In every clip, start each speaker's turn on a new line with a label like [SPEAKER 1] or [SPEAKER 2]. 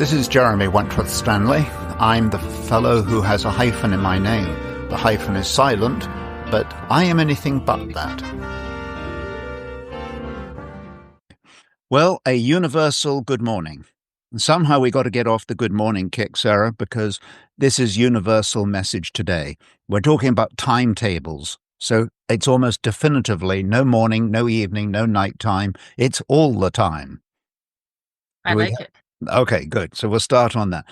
[SPEAKER 1] This is Jeremy Wentworth-Stanley. I'm the fellow who has a hyphen in my name. The hyphen is silent, but I am anything but that. Well, a universal good morning. And somehow we got to get off the good morning kick, Sarah, because this is universal message today. We're talking about timetables. So it's almost definitively no morning, no evening, no nighttime. It's all the time.
[SPEAKER 2] I like it.
[SPEAKER 1] Okay, good. So we'll start on that.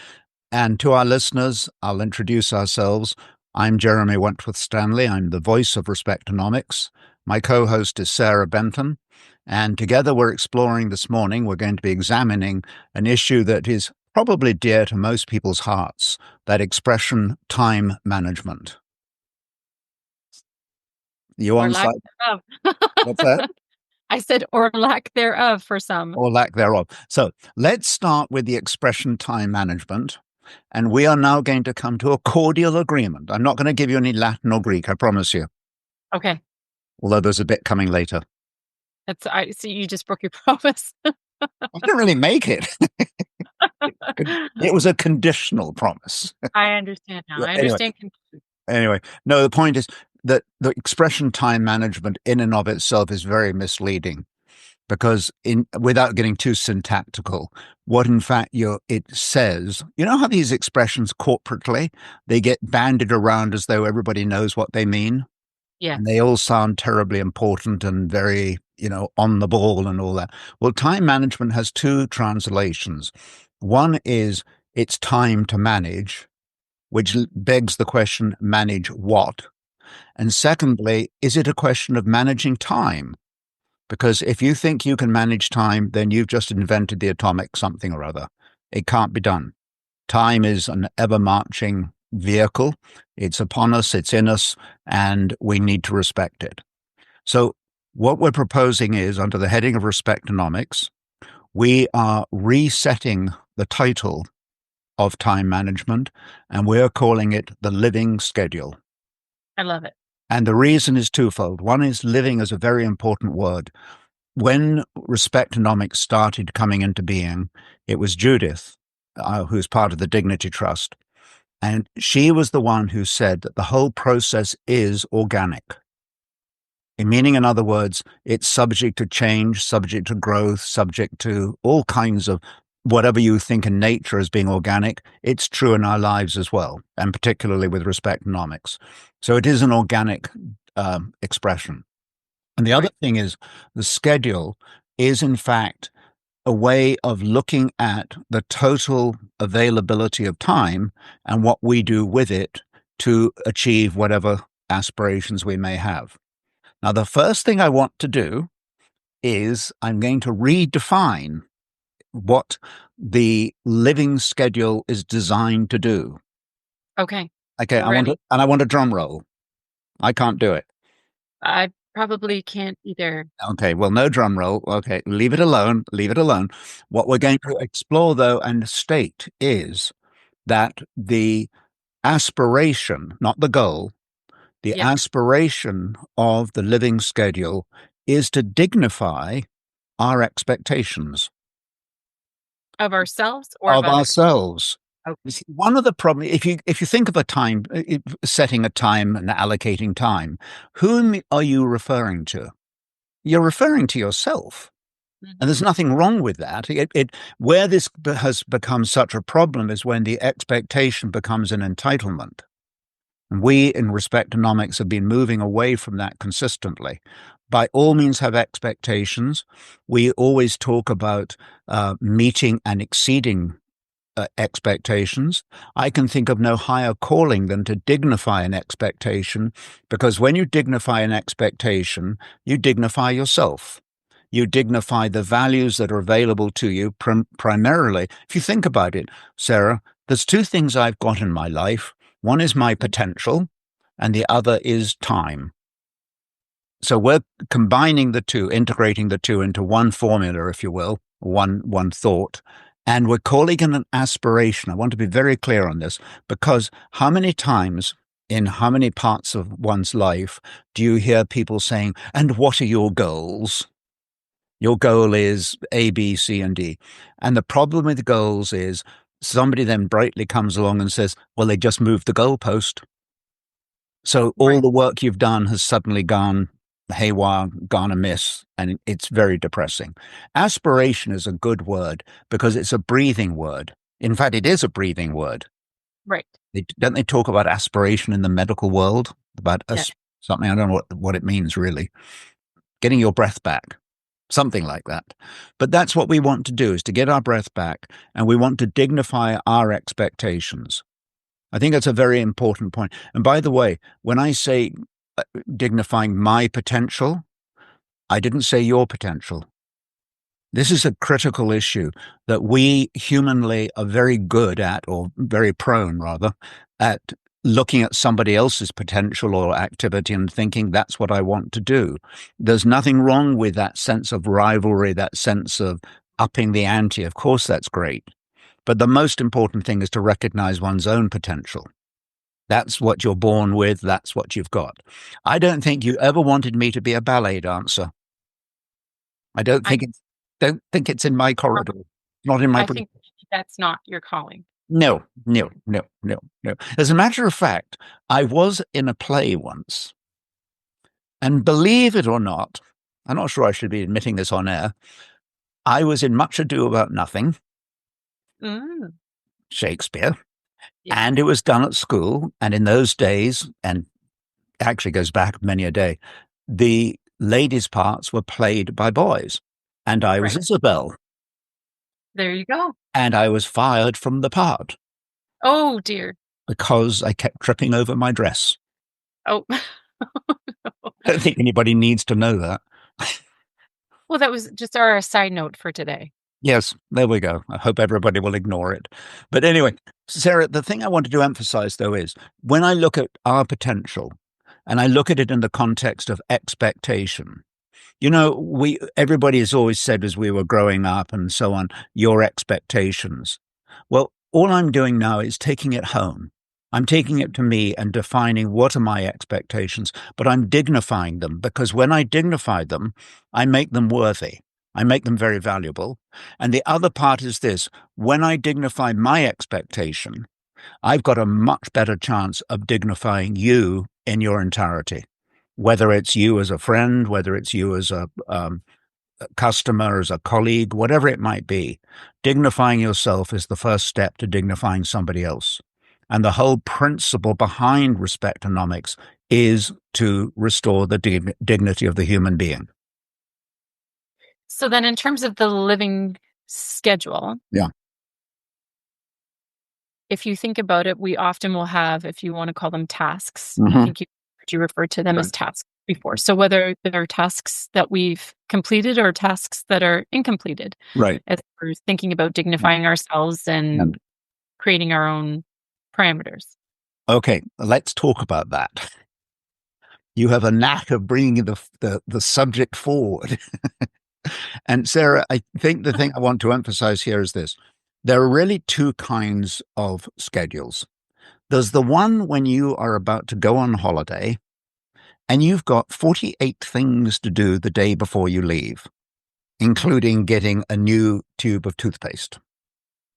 [SPEAKER 1] And to our listeners, I'll introduce ourselves. I'm Jeremy Wentworth-Stanley. I'm the voice of Respectonomics. My co-host is Sarah Benton. And together we're exploring this morning, we're going to be examining an issue that is probably dear to most people's hearts, that expression, time management. You on site? What's that?
[SPEAKER 2] I said, or lack thereof for some.
[SPEAKER 1] Or lack thereof. So let's start with the expression time management. And we are now going to come to a cordial agreement. I'm not going to give you any Latin or Greek, I promise you.
[SPEAKER 2] Okay.
[SPEAKER 1] Although there's a bit coming later.
[SPEAKER 2] I see you just broke your promise.
[SPEAKER 1] I didn't really make it. It was a conditional promise.
[SPEAKER 2] I understand now. I understand.
[SPEAKER 1] Anyway, no, the point is that the expression time management in and of itself is very misleading because without getting too syntactical, what in fact it says, you know how these expressions corporately, they get bandied around as though everybody knows what they mean?
[SPEAKER 2] Yeah.
[SPEAKER 1] And they all sound terribly important and very, on the ball and all that. Well, time management has two translations. One is it's time to manage, which begs the question, manage what? And secondly, is it a question of managing time? Because if you think you can manage time, then you've just invented the atomic something or other. It can't be done. Time is an ever-marching vehicle. It's upon us, it's in us, and we need to respect it. So what we're proposing is, under the heading of Respectonomics, we are resetting the title of time management, and we're calling it the living schedule.
[SPEAKER 2] I love it.
[SPEAKER 1] And the reason is twofold. One is living is a very important word. When Respectonomics started coming into being, it was Judith, who's part of the Dignity Trust. And she was the one who said that the whole process is organic. Meaning, in other words, it's subject to change, subject to growth, subject to all kinds of whatever you think in nature as being organic, it's true in our lives as well, and particularly with Respectonomics. So it is an organic expression. And the other thing is the schedule is, in fact, a way of looking at the total availability of time and what we do with it to achieve whatever aspirations we may have. Now, the first thing I want to do is I'm going to redefine what the living schedule is designed to do.
[SPEAKER 2] Okay.
[SPEAKER 1] Okay, I want a drum roll. I can't do it.
[SPEAKER 2] I probably can't either.
[SPEAKER 1] Okay, well, no drum roll. Okay, leave it alone. Leave it alone. What we're going to explore, though, and state is that the aspiration, not the goal, the aspiration of the living schedule is to dignify our expectations.
[SPEAKER 2] Of ourselves or
[SPEAKER 1] of ourselves.
[SPEAKER 2] Okay.
[SPEAKER 1] One of the problems, if you think of a time, setting a time and allocating time, whom are you referring to? You're referring to yourself. Mm-hmm. And there's nothing wrong with that. Where this has become such a problem is when the expectation becomes an entitlement. And we in Respectonomics have been moving away from that consistently. By all means have expectations. We always talk about meeting and exceeding expectations. I can think of no higher calling than to dignify an expectation, because when you dignify an expectation, you dignify yourself. You dignify the values that are available to you primarily. If you think about it, Sarah, there's two things I've got in my life. One is my potential, and the other is time. So we're combining the two, integrating the two into one formula, if you will, one thought, and we're calling it an aspiration. I want to be very clear on this, because how many times in how many parts of one's life do you hear people saying, and what are your goals? Your goal is A, B, C, and D. And the problem with goals is somebody then brightly comes along and says, well, they just moved the goalpost. So all
[SPEAKER 2] Right.
[SPEAKER 1] the work you've done has suddenly gone haywire, gone amiss, and it's very depressing. Aspiration is a good word because it's a breathing word. In fact, it is a breathing word.
[SPEAKER 2] Right.
[SPEAKER 1] Don't they talk about aspiration in the medical world? About
[SPEAKER 2] Yeah.
[SPEAKER 1] something, I don't know what it means really. Getting your breath back, something like that. But that's what we want to do, is to get our breath back, and we want to dignify our expectations. I think that's a very important point. And by the way, when I say dignifying my potential, I didn't say your potential. This is a critical issue that we humanly are very good at, or very prone rather, at looking at somebody else's potential or activity and thinking that's what I want to do. There's nothing wrong with that sense of rivalry, that sense of upping the ante. Of course, that's great. But the most important thing is to recognize one's own potential. That's what you're born with. That's what you've got. I don't think you ever wanted me to be a ballet dancer. I
[SPEAKER 2] I
[SPEAKER 1] don't think it's in my corridor. Not in my.
[SPEAKER 2] I think that's not your calling.
[SPEAKER 1] No, no, no, no, no. As a matter of fact, I was in a play once, and believe it or not, I'm not sure I should be admitting this on air. I was in Much Ado About Nothing,
[SPEAKER 2] Mm,
[SPEAKER 1] Shakespeare,
[SPEAKER 2] yeah.
[SPEAKER 1] and it was done at school. And in those days, and actually goes back many a day, the ladies' parts were played by boys. And I was
[SPEAKER 2] Right.
[SPEAKER 1] Isabel,
[SPEAKER 2] There you go.
[SPEAKER 1] and I was fired from the part
[SPEAKER 2] Oh dear.
[SPEAKER 1] because I kept tripping over my dress.
[SPEAKER 2] Oh.
[SPEAKER 1] I don't think anybody needs to know that.
[SPEAKER 2] Well, that was just our side note for today.
[SPEAKER 1] Yes, there we go. I hope everybody will ignore it. But anyway, Sarah, the thing I wanted to emphasize, though, is when I look at our potential and I look at it in the context of expectation, you know, everybody has always said as we were growing up and so on, your expectations. Well, all I'm doing now is taking it home. I'm taking it to me and defining what are my expectations, but I'm dignifying them, because when I dignify them, I make them worthy. I make them very valuable. And the other part is this: when I dignify my expectation, I've got a much better chance of dignifying you in your entirety, whether it's you as a friend, whether it's you as a customer, as a colleague, whatever it might be. Dignifying yourself is the first step to dignifying somebody else. And the whole principle behind respectonomics is to restore the dignity of the human being.
[SPEAKER 2] So then in terms of the living schedule,
[SPEAKER 1] Yeah.
[SPEAKER 2] if you think about it, we often will have, if you want to call them tasks, I
[SPEAKER 1] Mm-hmm.
[SPEAKER 2] think you referred to them
[SPEAKER 1] Right.
[SPEAKER 2] as tasks before. So whether they're tasks that we've completed or tasks that are incompleted,
[SPEAKER 1] Right.
[SPEAKER 2] as we're thinking about dignifying ourselves and creating our own parameters.
[SPEAKER 1] Okay, let's talk about that. You have a knack of bringing the subject forward. And Sarah, I think the thing I want to emphasize here is this. There are really two kinds of schedules. There's the one when you are about to go on holiday and you've got 48 things to do the day before you leave, including getting a new tube of toothpaste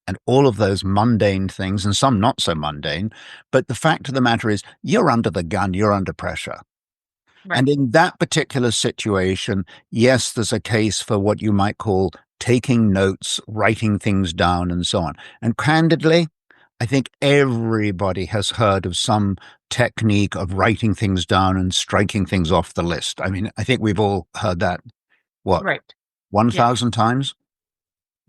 [SPEAKER 1] and all of those mundane things, and some not so mundane. But the fact of the matter is, you're under the gun, you're under pressure.
[SPEAKER 2] Right.
[SPEAKER 1] And in that particular situation, yes, there's a case for what you might call taking notes, writing things down, and so on. And candidly, I think everybody has heard of some technique of writing things down and striking things off the list. I mean, I think we've all heard that, what,
[SPEAKER 2] Right.
[SPEAKER 1] 1,000 times?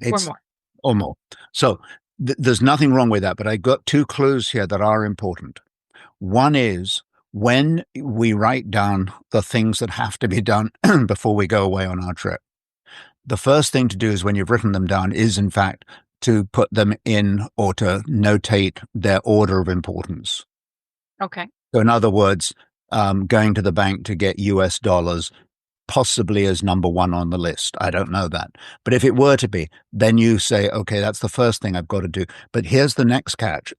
[SPEAKER 2] Or
[SPEAKER 1] It's
[SPEAKER 2] more.
[SPEAKER 1] or more. So there's nothing wrong with that. But I got two clues here that are important. One is when we write down the things that have to be done before we go away on our trip. The first thing to do is when you've written them down is, in fact, to put them in or to notate their order of importance.
[SPEAKER 2] Okay.
[SPEAKER 1] So in other words, going to the bank to get US dollars possibly as number one on the list. I don't know that. But if it were to be, then you say, okay, that's the first thing I've got to do. But here's the next catch.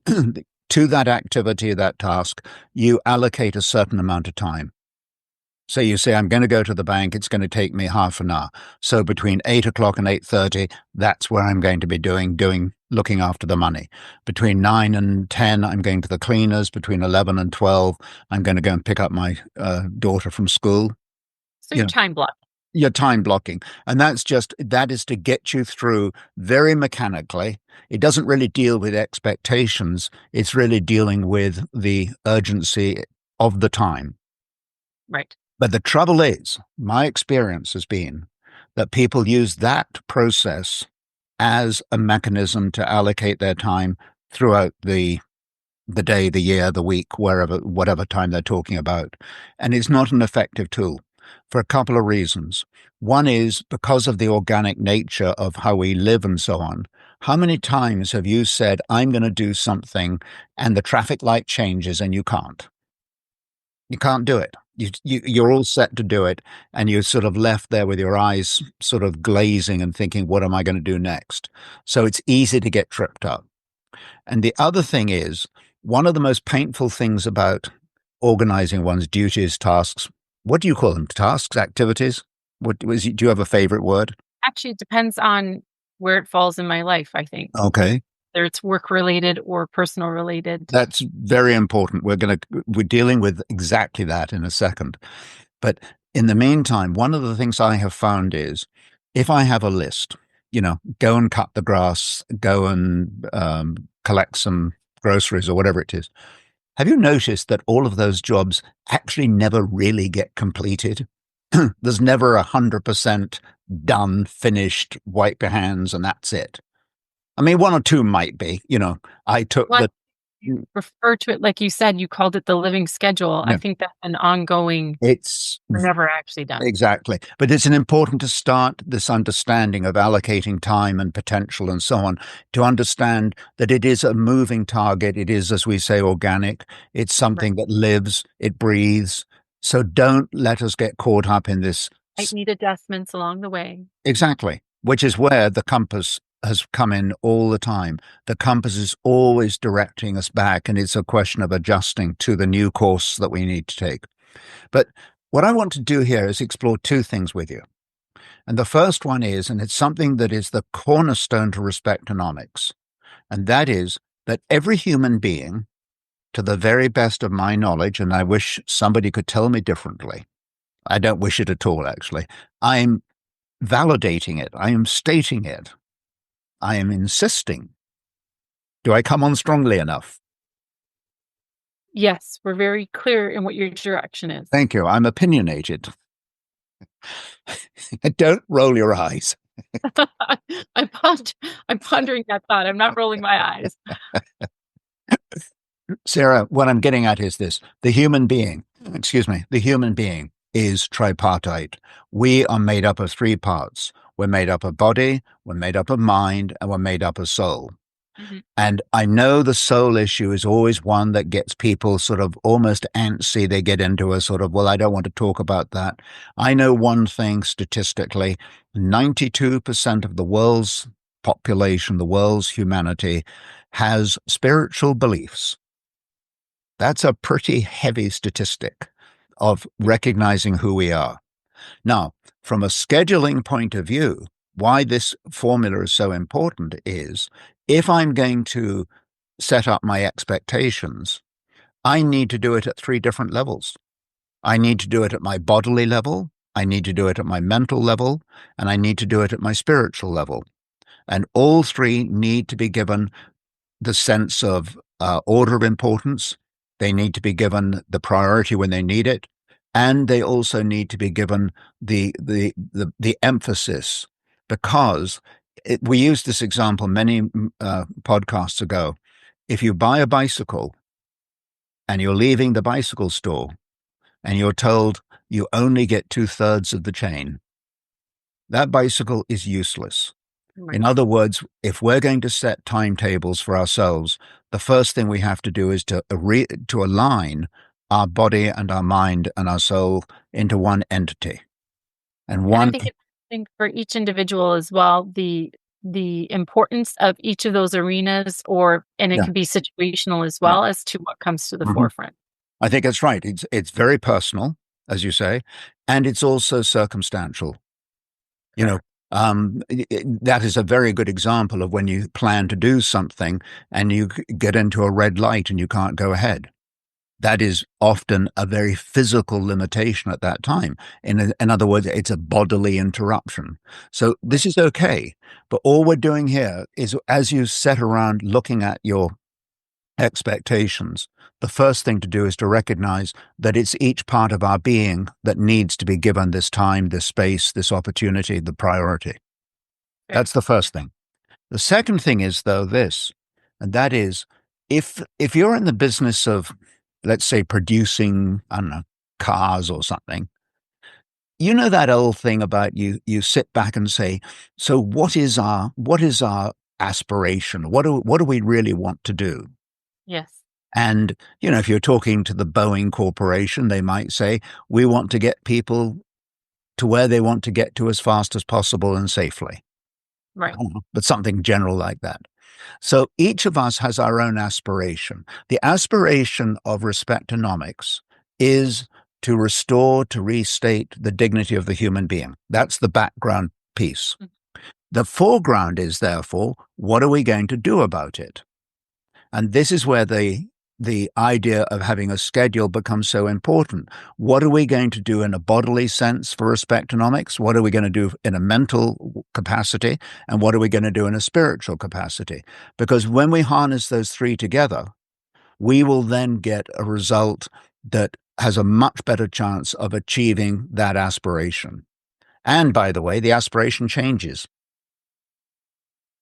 [SPEAKER 1] To that activity, that task, you allocate a certain amount of time. So you say, I'm going to go to the bank. It's going to take me half an hour. So between 8 o'clock and 8:30, that's where I'm going to be looking after the money. Between 9 and 10, I'm going to the cleaners. Between 11 and 12, I'm going to go and pick up my daughter from school.
[SPEAKER 2] So
[SPEAKER 1] You
[SPEAKER 2] your
[SPEAKER 1] know,
[SPEAKER 2] time block.
[SPEAKER 1] your time blocking. And that is to get you through very mechanically. It doesn't really deal with expectations. It's really dealing with the urgency of the time.
[SPEAKER 2] Right.
[SPEAKER 1] But the trouble is, my experience has been that people use that process as a mechanism to allocate their time throughout the day, the year, the week, wherever, whatever time they're talking about. And it's not an effective tool for a couple of reasons. One is because of the organic nature of how we live and so on. How many times have you said, I'm going to do something, and the traffic light changes and you can't? You can't do it. You're all set to do it, and you're sort of left there with your eyes sort of glazing and thinking, what am I going to do next? So it's easy to get tripped up. And the other thing is, one of the most painful things about organizing one's duties, tasks, what do you call them? Tasks, activities? Do you have a favorite word?
[SPEAKER 2] Actually, it depends on where it falls in my life, I think.
[SPEAKER 1] Okay.
[SPEAKER 2] Whether it's work related or personal related.
[SPEAKER 1] That's very important. We're dealing with exactly that in a second. But in the meantime, one of the things I have found is if I have a list, go and cut the grass, go and collect some groceries or whatever it is. Have you noticed that all of those jobs actually never really get completed? There's never 100% done, finished, wipe your hands, and that's it. I mean, one or two might be, I took
[SPEAKER 2] Well,
[SPEAKER 1] the,
[SPEAKER 2] you refer to it like you said, you called it the living schedule. I
[SPEAKER 1] yeah,
[SPEAKER 2] think that's an ongoing,
[SPEAKER 1] it's
[SPEAKER 2] we're never actually done.
[SPEAKER 1] exactly. But it's an important to start this understanding of allocating time and potential and so on, to understand that it is a moving target. It is, as we say, organic. It's
[SPEAKER 2] Right.
[SPEAKER 1] something that lives, it breathes. So don't let us get caught up in this.
[SPEAKER 2] I need adjustments along the way.
[SPEAKER 1] Exactly, which is where the compass has come in all the time. The compass is always directing us back, and it's a question of adjusting to the new course that we need to take. But what I want to do here is explore two things with you. And the first one is, and it's something that is the cornerstone to respectonomics, and that is that every human being, to the very best of my knowledge, and I wish somebody could tell me differently. I don't wish it at all, actually. I'm validating it. I am stating it. I am insisting. Do I come on strongly enough?
[SPEAKER 2] Yes, we're very clear in what your direction is.
[SPEAKER 1] Thank you. I'm opinionated. Don't roll your eyes.
[SPEAKER 2] I'm pondering that thought. I'm not rolling my eyes.
[SPEAKER 1] Sarah, what I'm getting at is this. The human being is tripartite. We are made up of three parts. We're made up of body, we're made up of mind, and we're made up of soul.
[SPEAKER 2] Mm-hmm.
[SPEAKER 1] And I know the soul issue is always one that gets people sort of almost antsy. They get into a sort of, well, I don't want to talk about that. I know one thing statistically, 92% of the world's population, the world's humanity, has spiritual beliefs. That's a pretty heavy statistic of recognizing who we are. Now, from a scheduling point of view, why this formula is so important is if I'm going to set up my expectations, I need to do it at three different levels. I need to do it at my bodily level, I need to do it at my mental level, and I need to do it at my spiritual level. And all three need to be given the sense of order of importance. They need to be given the priority when they need it, and they also need to be given the emphasis, because we used this example many podcasts ago. If you buy a bicycle and you're leaving the bicycle store and you're told you only get 2/3 of the chain, that bicycle is useless.
[SPEAKER 2] Right.
[SPEAKER 1] In other words, if we're going to set timetables for ourselves, the first thing we have to do is to align our body and our mind and our soul into one entity. And
[SPEAKER 2] And I
[SPEAKER 1] one,
[SPEAKER 2] think for each individual as well, the importance of each of those arenas, and it
[SPEAKER 1] yeah,
[SPEAKER 2] can be situational as
[SPEAKER 1] yeah.
[SPEAKER 2] well as to what comes to the
[SPEAKER 1] Mhm.
[SPEAKER 2] forefront.
[SPEAKER 1] I think that's right. It's very personal. as you say, and it's also circumstantial. You know,
[SPEAKER 2] Sure.
[SPEAKER 1] that is a very good example of when you plan to do something and you get into a red light and you can't go ahead. That is often a very physical limitation at that time. In other words, it's a bodily interruption. So
[SPEAKER 2] Right.
[SPEAKER 1] this is okay. But all we're doing here is as you set around looking at your expectations, the first thing to do is to recognize that it's each part of our being that needs to be given this time, this space, this opportunity, the priority.
[SPEAKER 2] Fair.
[SPEAKER 1] That's the first thing. The second thing is, though, this, and that is if you're in the business of, let's say, producing, I don't know, cars or something, you know that old thing about you sit back and say, so what is our aspiration? What do we really want to do?
[SPEAKER 2] Yes.
[SPEAKER 1] And, if you're talking to the Boeing Corporation, they might say, we want to get people to where they want to get to as fast as possible and safely. I
[SPEAKER 2] Right.
[SPEAKER 1] don't know, but something general like that. So each of us has our own aspiration. The aspiration of respectonomics is to restore, to restate the dignity of the human being. That's the background piece.
[SPEAKER 2] Mm.
[SPEAKER 1] The foreground is, therefore, what are we going to do about it? And this is where the idea of having a schedule becomes so important. What are we going to do in a bodily sense for respectonomics? What are we going to do in a mental capacity? And what are we going to do in a spiritual capacity? Because when we harness those three together, we will then get a result that has a much better chance of achieving that aspiration. And by the way, the aspiration changes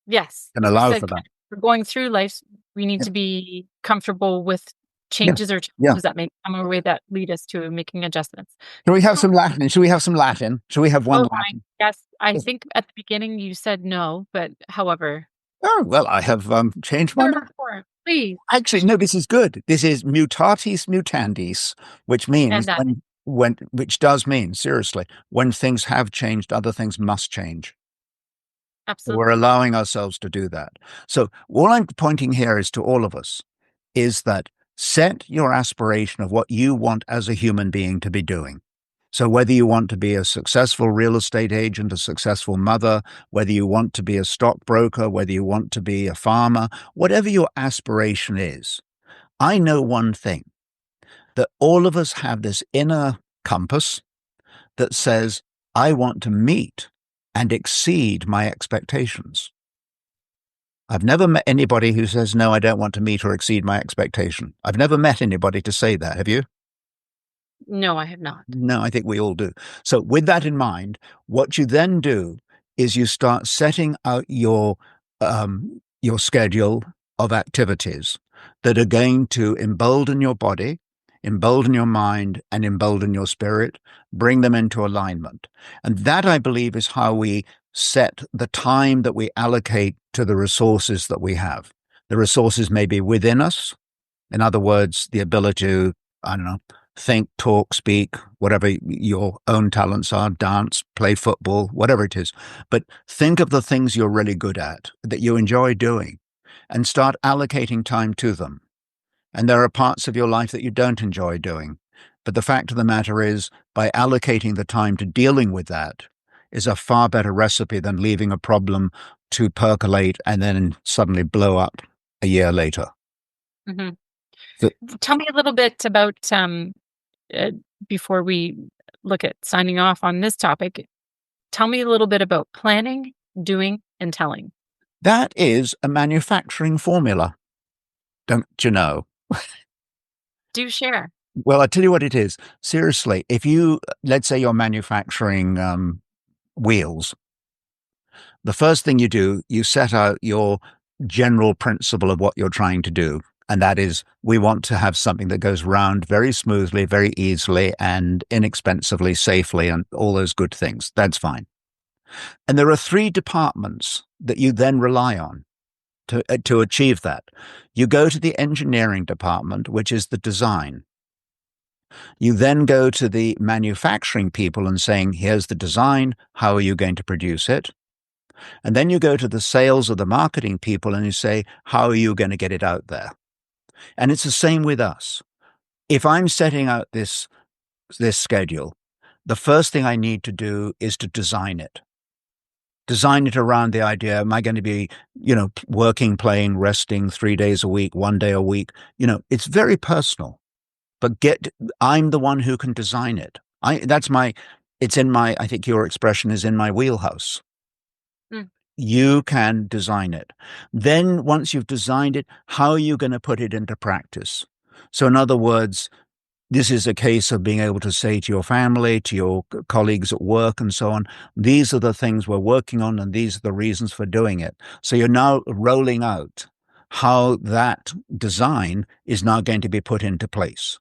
[SPEAKER 2] Yes.
[SPEAKER 1] and
[SPEAKER 2] You
[SPEAKER 1] allow
[SPEAKER 2] said
[SPEAKER 1] for that.
[SPEAKER 2] we're going through life, we need
[SPEAKER 1] Yeah,
[SPEAKER 2] to be comfortable with
[SPEAKER 1] yeah,
[SPEAKER 2] changes or
[SPEAKER 1] yeah.
[SPEAKER 2] challenges that may come our way that lead us to making adjustments.
[SPEAKER 1] Shall we have
[SPEAKER 2] So,
[SPEAKER 1] some Latin? Shall we have some Latin? Shall we have one
[SPEAKER 2] oh my,
[SPEAKER 1] Latin?
[SPEAKER 2] yes, I think at the beginning you said no, but however,
[SPEAKER 1] Oh, well, I have changed my mind.
[SPEAKER 2] therefore, please,
[SPEAKER 1] Actually, no, this is good. This is mutatis mutandis, which
[SPEAKER 2] and
[SPEAKER 1] means
[SPEAKER 2] that
[SPEAKER 1] which does mean, seriously, when things have changed, other things must change. We're
[SPEAKER 2] absolutely.
[SPEAKER 1] allowing ourselves to do that. So all I'm pointing here is to all of us is that set your aspiration of what you want as a human being to be doing. So whether you want to be a successful real estate agent, a successful mother, whether you want to be a stockbroker, whether you want to be a farmer, whatever your aspiration is, I know one thing, that all of us have this inner compass that
[SPEAKER 2] Mhm.
[SPEAKER 1] says, I want to meet and exceed my expectations. I've never met anybody who says, no, I don't want to meet or exceed my expectation. I've never met anybody to say that. Have you?
[SPEAKER 2] No, I have not.
[SPEAKER 1] No, I think we all do. So, with that in mind, what you then do is you start setting out your schedule of activities that are going to embolden your body, embolden your mind, and embolden your spirit, bring them into alignment. And that, I believe, is how we set the time that we allocate to the resources that we have. The resources may be within us. In other words, the ability to, I don't know, think, talk, speak, whatever your own talents are, dance, play football, whatever it is. But think of the things you're really good at, that you enjoy doing, and start allocating time to them. And there are parts of your life that you don't enjoy doing. But the fact of the matter is, by allocating the time to dealing with that, is a far better recipe than leaving a problem to percolate and then suddenly blow up a year later.
[SPEAKER 2] Mhm.
[SPEAKER 1] So
[SPEAKER 2] Tell me a little bit about, uh, before we look at signing off on this topic, tell me a little bit about planning, doing, and telling.
[SPEAKER 1] that is a manufacturing formula, don't you know?
[SPEAKER 2] Do share.
[SPEAKER 1] Well, I tell you what it is. Seriously, if you, let's say you're manufacturing wheels, the first thing you do, you set out your general principle of what you're trying to do. And that is, we want to have something that goes round very smoothly, very easily, and inexpensively, safely, and all those good things. That's fine. And there are three departments that you then rely on to achieve that. You go to the engineering department, which is the design. You then go to the manufacturing people and saying, here's the design. How are you going to produce it? And then you go to the sales or the marketing people and you say, how are you going to get it out there? And it's the same with us. If I'm setting out this this schedule, the first thing I need to do is to design it. Design it around the idea, am I going to be, working, playing, resting 3 days a week, 1 day a week? It's very personal, but I'm the one who can design it. I think your expression is in my wheelhouse.
[SPEAKER 2] Mm.
[SPEAKER 1] You can design it. Then once you've designed it, how are you going to put it into practice? So in other words, this is a case of being able to say to your family, to your colleagues at work and so on, these are the things we're working on and these are the reasons for doing it. So you're now rolling out how that design is now going to be put into place.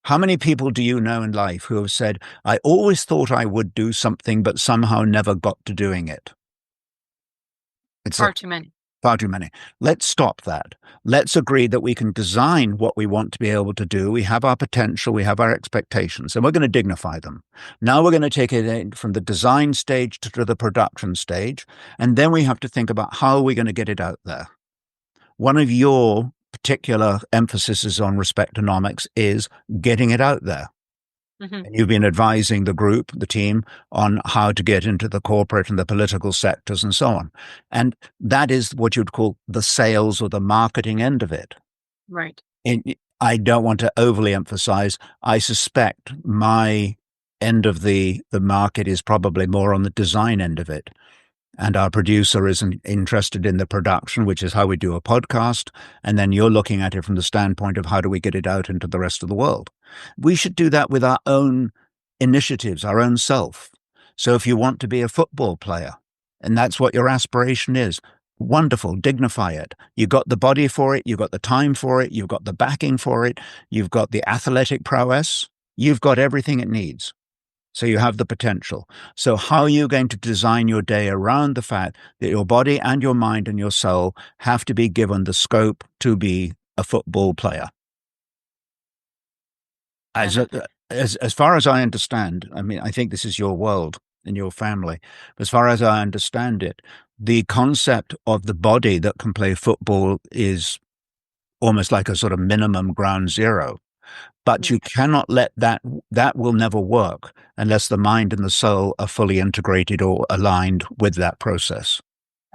[SPEAKER 1] How many people do you know in life who have said, I always thought I would do something, but somehow never got to doing it? It's
[SPEAKER 2] Far too many.
[SPEAKER 1] far too many. Let's stop that. Let's agree that we can design what we want to be able to do. We have our potential, we have our expectations, and we're going to dignify them. Now we're going to take it from the design stage to the production stage, and then we have to think about how are we going to get it out there. One of your particular emphases on respectonomics is getting it out there.
[SPEAKER 2] Mm-hmm.
[SPEAKER 1] And you've been advising the group, the team, on how to get into the corporate and the political sectors and so on. And that is what you'd call the sales or the marketing end of it.
[SPEAKER 2] Right.
[SPEAKER 1] And I don't want to overly emphasize. I suspect my end of the market is probably more on the design end of it. And our producer isn't interested in the production, which is how we do a podcast. And then you're looking at it from the standpoint of how do we get it out into the rest of the world. We should do that with our own initiatives, our own self. So if you want to be a football player, and that's what your aspiration is, wonderful, dignify it. You've got the body for it, you've got the time for it, you've got the backing for it, you've got the athletic prowess, you've got everything it needs. So you have the potential. So how are you going to design your day around the fact that your body and your mind and your soul have to be given the scope to be a football player? As far as I understand, I mean, I think this is your world and your family. As far as I understand it, the concept of the body that can play football is almost like a sort of minimum ground zero. But you cannot let that will never work unless the mind and the soul are fully integrated or aligned with that process.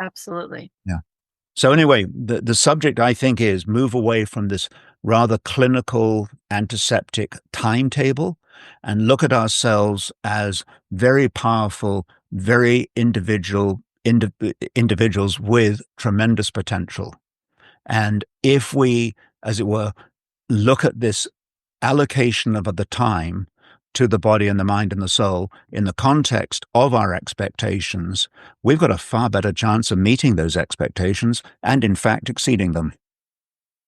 [SPEAKER 2] Absolutely.
[SPEAKER 1] Yeah. So anyway, the subject I think is move away from this rather clinical antiseptic timetable and look at ourselves as very powerful, very individuals with tremendous potential. And if we, as it were, look at this allocation of the time to the body and the mind and the soul in the context of our expectations, we've got a far better chance of meeting those expectations and, in fact, exceeding them.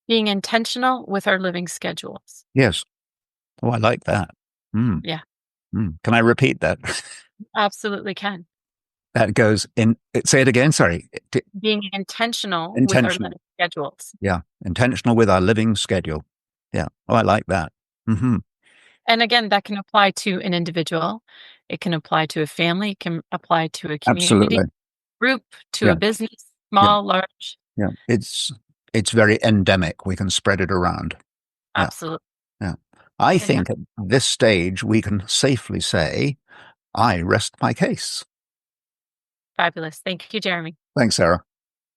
[SPEAKER 2] Being intentional with our living schedules.
[SPEAKER 1] Yes. Oh, I like that.
[SPEAKER 2] Yeah.
[SPEAKER 1] Can I repeat that?
[SPEAKER 2] Absolutely can.
[SPEAKER 1] That goes in, say it again, sorry.
[SPEAKER 2] Being intentional with our living schedules.
[SPEAKER 1] Yeah. Intentional with our living schedule. Yeah. Oh, I like that. Mm-hmm.
[SPEAKER 2] And again, that can apply to an individual. It can apply to a family. It can apply to a community group, to a business, small, large.
[SPEAKER 1] Yeah. It's very endemic. We can spread it around.
[SPEAKER 2] Absolutely.
[SPEAKER 1] Yeah. I think at this stage, we can safely say, I rest my case.
[SPEAKER 2] Fabulous. Thank you, Jeremy.
[SPEAKER 1] Thanks, Sarah.